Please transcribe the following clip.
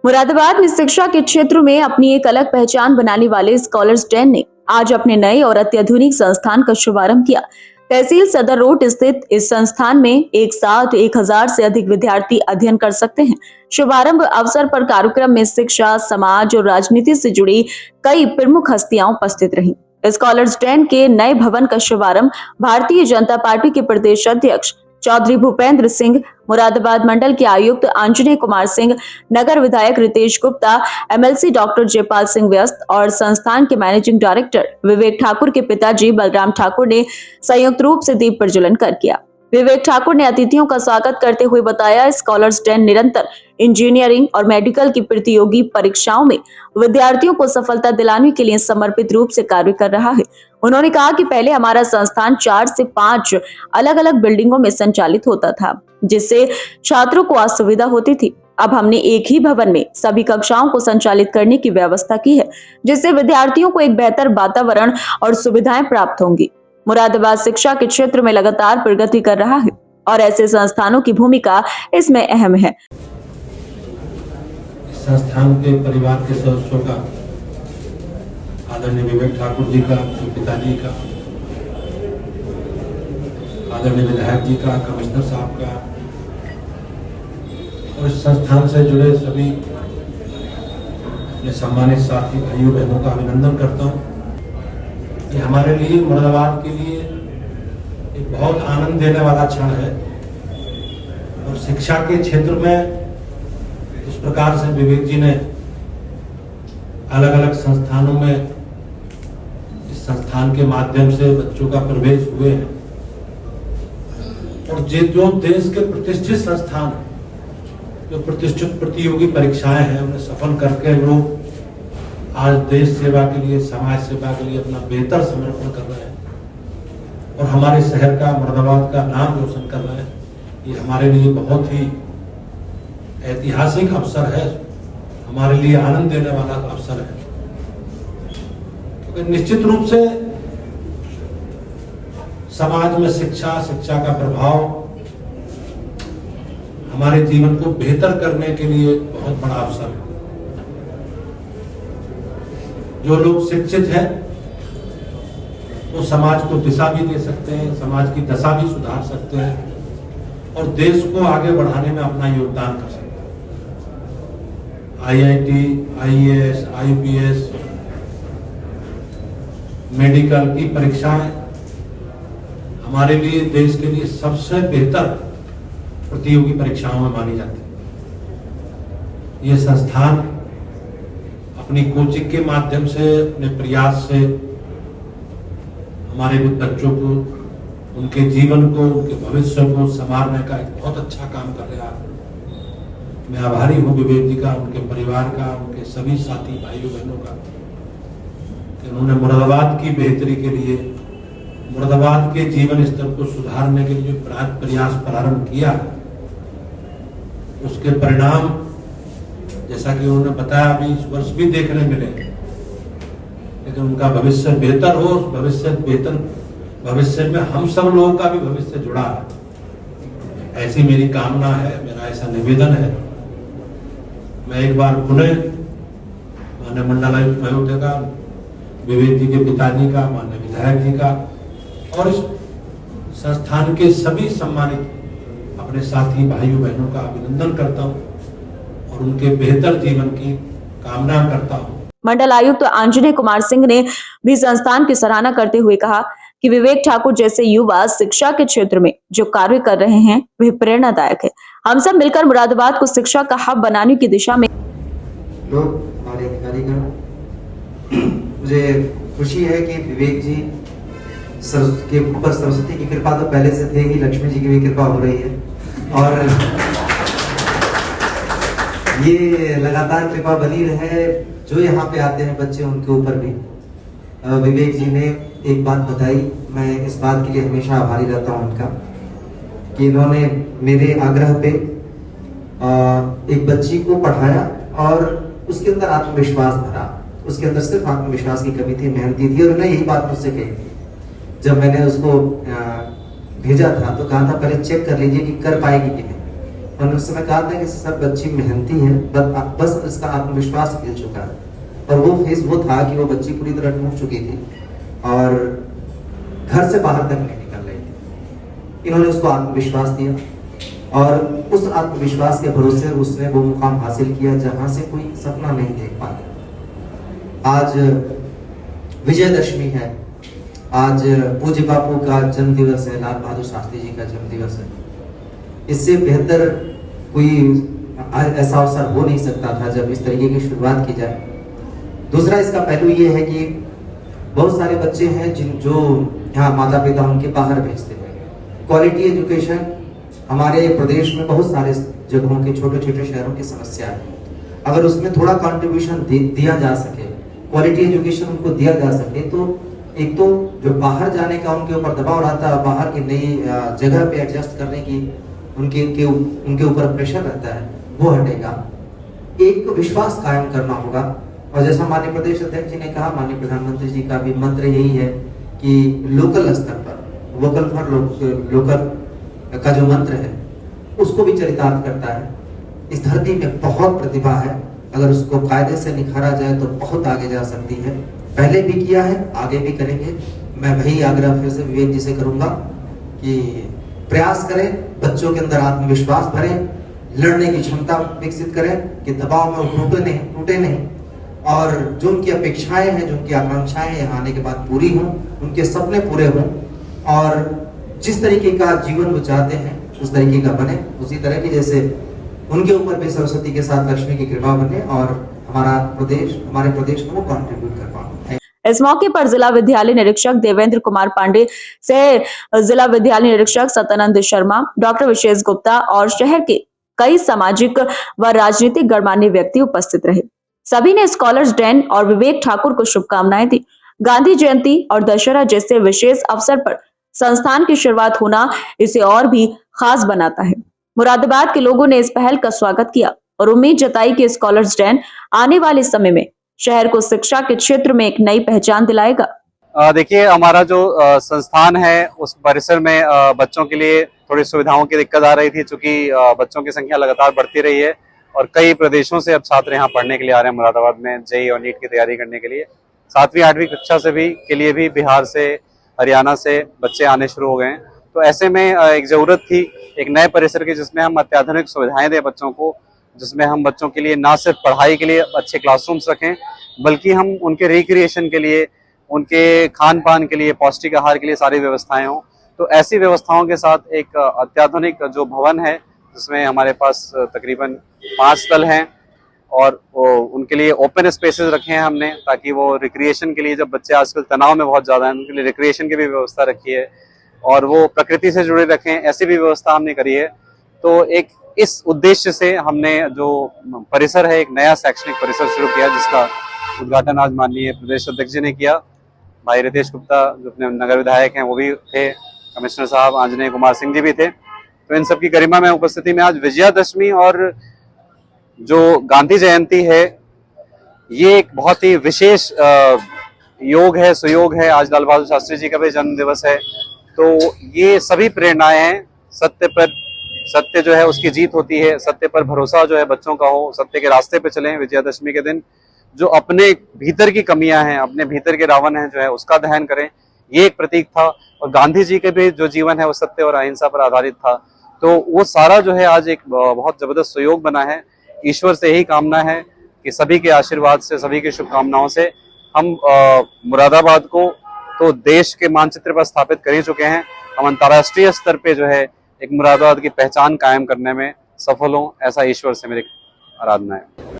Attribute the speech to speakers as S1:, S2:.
S1: मुरादाबाद में शिक्षा के क्षेत्र में अपनी एक अलग पहचान बनाने वाले स्कॉलर्स 10 ने आज अपने नए और अत्याधुनिक संस्थान का शुभारंभ किया। तहसील सदर रोड स्थित इस संस्थान में एक साथ 1000 से अधिक विद्यार्थी अध्ययन कर सकते हैं। शुभारंभ अवसर पर कार्यक्रम में शिक्षा, समाज और राजनीति से जुड़ी कई प्रमुख हस्तियां उपस्थित रहीं। स्कॉलर्स 10 के नए भवन का शुभारंभ भारतीय जनता पार्टी के प्रदेश अध्यक्ष चौधरी भूपेंद्र सिंह, मुरादाबाद मंडल के आयुक्त आंजनेय कुमार सिंह, नगर विधायक रितेश गुप्ता, एमएलसी डॉक्टर जयपाल सिंह व्यस्त और संस्थान के मैनेजिंग डायरेक्टर विवेक ठाकुर के पिताजी बलराम ठाकुर ने संयुक्त रूप से दीप प्रज्वलन कर किया। विवेक ठाकुर ने अतिथियों का स्वागत करते हुए बताया, स्कॉलर्स 10 निरंतर इंजीनियरिंग और मेडिकल की प्रतियोगी परीक्षाओं में विद्यार्थियों को सफलता दिलाने के लिए समर्पित रूप से कार्य कर रहा है। उन्होंने कहा कि पहले हमारा संस्थान 4 से 5 अलग अलग बिल्डिंगों में संचालित होता था, जिससे छात्रों को असुविधा होती थी। अब हमने एक ही भवन में सभी कक्षाओं को संचालित करने की व्यवस्था की है, जिससे विद्यार्थियों को एक बेहतर वातावरण और सुविधाएं प्राप्त होंगी। मुरादाबाद शिक्षा के क्षेत्र में लगातार प्रगति कर रहा है और ऐसे संस्थानों की भूमिका इसमें अहम है।
S2: संस्थान के परिवार के सदस्यों का, आदरणीय विवेक ठाकुर जी का, पिताजी का, आदरणीय विधायक जी का, कमिश्नर साहब का और इस संस्थान से जुड़े सभी अपने सम्मानित साथी भाइयों बहनों का अभिनंदन करता हूँ। ये हमारे लिए, मुरादाबाद के लिए एक बहुत आनंद देने वाला क्षण है और शिक्षा के क्षेत्र में इस प्रकार से विवेक जी ने अलग अलग संस्थानों में इस संस्थान के माध्यम से बच्चों का प्रवेश हुए हैं और जो देश के प्रतिष्ठित संस्थान, जो प्रतिष्ठित प्रतियोगी परीक्षाएं हैं, उन्हें सफल करके लोग आज देश सेवा के लिए, समाज सेवा के लिए अपना बेहतर समर्पण कर रहे हैं और हमारे शहर का, मुरादाबाद का नाम रोशन कर रहे हैं। ये हमारे लिए बहुत ही ऐतिहासिक अवसर है, हमारे लिए आनंद देने वाला अवसर है, क्योंकि निश्चित रूप से समाज में शिक्षा का प्रभाव हमारे जीवन को बेहतर करने के लिए बहुत बड़ा अवसर है। जो लोग शिक्षित हैं वो समाज को दिशा भी दे सकते हैं, समाज की दशा भी सुधार सकते हैं और देश को आगे बढ़ाने में अपना योगदान कर सकते हैं। आईआईटी, आईएएस, आईपीएस, मेडिकल की परीक्षाएं हमारे लिए, देश के लिए सबसे बेहतर प्रतियोगी परीक्षाओं में मानी जाती है। ये संस्थान अपनी कोचिंग के माध्यम से, अपने प्रयास से हमारे बच्चों को, उनके जीवन को, उनके भविष्य को संवारने का एक बहुत अच्छा काम कर रहा है। मैं आभारी हूँ विवेक जी का, उनके परिवार का, उनके सभी साथी भाइयों बहनों का कि उन्होंने मुरादाबाद की बेहतरी के लिए, मुरादाबाद के जीवन स्तर को सुधारने के लिए प्रयास प्रारंभ किया। उसके परिणाम जैसा कि उन्होंने बताया अभी इस वर्ष भी देखने मिले, लेकिन उनका भविष्य बेहतर हो, भविष्य में हम सब लोगों का भी भविष्य जुड़ा है, ऐसी मेरी कामना है, मेरा ऐसा निवेदन है। मैं एक बार पुनः माननीय मंडलायुक्त महोदय का, विवेक जी के पिताजी का, माननीय विधायक जी का और इस संस्थान के सभी सम्मानित अपने साथी भाइयों बहनों का अभिनंदन करता हूँ और उनके बेहतर जीवन की कामना करता हूँ।
S1: मंडल आयुक्त आंजनेय कुमार सिंह ने भी संस्थान की सराहना करते हुए कहा कि विवेक ठाकुर जैसे युवा शिक्षा के क्षेत्र में जो कार्य कर रहे हैं वह प्रेरणादायक है। हम सब मिलकर मुरादाबाद को शिक्षा का हब बनाने की दिशा में
S3: लोग, हमारे अधिकारीगण, मुझे खुशी है कि विवेक जी के ऊपर सरस्वती की कृपा तो पहले से थे ही, लक्ष्मी जी की भी कृपा हो रही है और ये लगातार कृपा बनी रहे। जो यहाँ पे आते हैं बच्चे, उनके ऊपर भी विवेक जी ने एक बात बताई, मैं इस बात के लिए हमेशा आभारी रहता हूँ उनका कि इन्होंने मेरे आग्रह पे एक बच्ची को पढ़ाया और उसके अंदर आत्मविश्वास भरा। उसके अंदर सिर्फ आत्मविश्वास की कमी थी, मेहनती थी और उन्होंने यही बात मुझसे कही थी। जब मैंने उसको भेजा था तो कहा था पहले चेक कर लीजिए कि कर पाएगी कि नहीं। उन्होंने उस समय कहा था कि सब बच्ची मेहनती है, बस इसका आत्मविश्वास हिल चुका है। और वो फेज वो था कि वो बच्ची पूरी तरह टूट चुकी थी और घर से बाहर तक नहीं निकल रही थी। इन्होंने उसको आत्मविश्वास दिया और उस आत्मविश्वास के भरोसे उसने वो मुकाम हासिल किया जहां से कोई सपना नहीं देख पाता। आज विजयदशमी है, आज पूज्य बापू का जन्म दिवस है, लाल बहादुर शास्त्री जी का जन्म दिवस है। इससे बेहतर कोई ऐसा अवसर हो नहीं सकता था जब इस तरीके की शुरुआत की जाए। दूसरा इसका पहलू ये है कि बहुत सारे बच्चे हैं जो यहाँ माता पिता उनके बाहर भेजते हैं। क्वालिटी एजुकेशन हमारे प्रदेश में बहुत सारे जगहों के छोटे छोटे शहरों की समस्या है। अगर उसमें थोड़ा कंट्रीब्यूशन दिया जा सके, क्वालिटी एजुकेशन उनको दिया जा सके, तो एक तो जो बाहर जाने का उनके ऊपर दबाव रहता है, बाहर की नई जगह पे एडजस्ट करने की उनके ऊपर प्रेशर रहता है, वो हटेगा। एक विश्वास कायम करना होगा। और जैसा माननीय प्रदेश अध्यक्ष जी ने कहा, माननीय प्रधानमंत्री जी का भी मंत्र यही है कि लोकल स्तर पर वोकल फॉर लोकल का जो मंत्र है उसको भी चरितार्थ करता है। इस धरती में बहुत प्रतिभा है, अगर उसको कायदे से निखारा जाए तो बहुत आगे जा सकती है। पहले भी किया है, आगे भी करेंगे। मैं वही आग्रह फिर से विवेक जी से करूंगा कि प्रयास करें, बच्चों के अंदर आत्मविश्वास भरें, लड़ने की क्षमता विकसित करें कि दबाव में टूटे नहीं और जो उनकी अपेक्षाएं हैं, जो उनकी आकांक्षाएं हैं यहाँ आने के बाद पूरी हों, उनके सपने पूरे हों और जिस तरीके का जीवन वो चाहते हैं उस तरीके का बने। उसी तरह की जैसे उनके ऊपर भी सरस्वती के साथ लक्ष्मी की कृपा बने और हमारे प्रदेश को वो कॉन्ट्रीब्यूट कर पाए।
S1: इस मौके पर जिला विद्यालय निरीक्षक देवेंद्र कुमार पांडे से जिला विद्यालय निरीक्षक सत्यानंद शर्मा, डॉक्टर विशेष गुप्ता और शहर के कई सामाजिक व राजनीतिक गणमान्य व्यक्ति उपस्थित रहे। सभी ने स्कॉलर्स डे और विवेक ठाकुर को शुभकामनाएं दी। गांधी जयंती और दशहरा जैसे विशेष अवसर पर संस्थान की शुरुआत होना इसे और भी खास बनाता है। मुरादाबाद के लोगों ने इस पहल का स्वागत किया और उम्मीद जताई कि स्कॉलर्स डे आने वाले समय में शहर को शिक्षा के क्षेत्र में एक नई पहचान दिलाएगा।
S4: देखिए, हमारा जो संस्थान है उस परिसर में बच्चों के लिए थोड़ी सुविधाओं की दिक्कत आ रही थी, चूंकि बच्चों की संख्या लगातार बढ़ती रही है और कई प्रदेशों से अब छात्र यहाँ पढ़ने के लिए आ रहे हैं मुरादाबाद में जेईई और नीट की तैयारी करने के लिए। 7वीं 8वीं कक्षा से भी के लिए भी बिहार से, हरियाणा से बच्चे आने शुरू हो गए हैं। तो ऐसे में एक जरूरत थी एक नए परिसर की जिसमें हम अत्याधुनिक सुविधाएं दें बच्चों को, जिसमें हम बच्चों के लिए ना सिर्फ पढ़ाई के लिए अच्छे क्लासरूम्स रखें बल्कि हम उनके रिक्रिएशन के लिए, उनके खान पान के लिए, पौष्टिक आहार के लिए सारी व्यवस्थाएं हों। तो ऐसी व्यवस्थाओं के साथ एक अत्याधुनिक जो भवन है जिसमें हमारे पास तकरीबन 5 तल हैं और उनके लिए ओपन स्पेसेस रखे हैं हमने, ताकि वो रिक्रिएशन के लिए, जब बच्चे आजकल तनाव में बहुत ज्यादा हैं, उनके लिए रिक्रिएशन की भी व्यवस्था रखी है और वो प्रकृति से जुड़े रखें, ऐसी भी व्यवस्था हमने करी है। तो एक इस उद्देश्य से हमने जो परिसर है, एक नया शैक्षणिक परिसर शुरू किया जिसका उद्घाटन आज माननीय प्रदेश अध्यक्ष जी ने किया। भाई रितेश गुप्ता जो अपने नगर विधायक हैं वो भी थे, कमिश्नर साहब आंजनेय कुमार सिंह जी भी थे। तो इन सबकी गरिमा में उपस्थिति में आज विजयादशमी और जो गांधी जयंती है ये एक बहुत ही विशेष योग है, सुयोग है। आज लाल बहादुर शास्त्री जी का भी जन्म दिवस है। तो ये सभी प्रेरणाएं हैं, सत्य जो है उसकी जीत होती है, सत्य पर भरोसा जो है बच्चों का हो, सत्य के रास्ते पे चलें। विजयादशमी के दिन जो अपने भीतर की कमियां हैं, अपने भीतर के रावण हैं जो है उसका दहन करें, ये एक प्रतीक था। और गांधी जी के भी जो जीवन है वो सत्य और अहिंसा पर आधारित था। तो वो सारा जो है आज एक बहुत जबरदस्त सुयोग बना है। ईश्वर से यही कामना है कि सभी के आशीर्वाद से, सभी की शुभकामनाओं से हम मुरादाबाद को तो देश के मानचित्र पर स्थापित कर ही चुके हैं, हम अंतर्राष्ट्रीय स्तर पे जो है एक मुरादाबाद की पहचान कायम करने में सफल हों, ऐसा ईश्वर से मेरी आराधना है।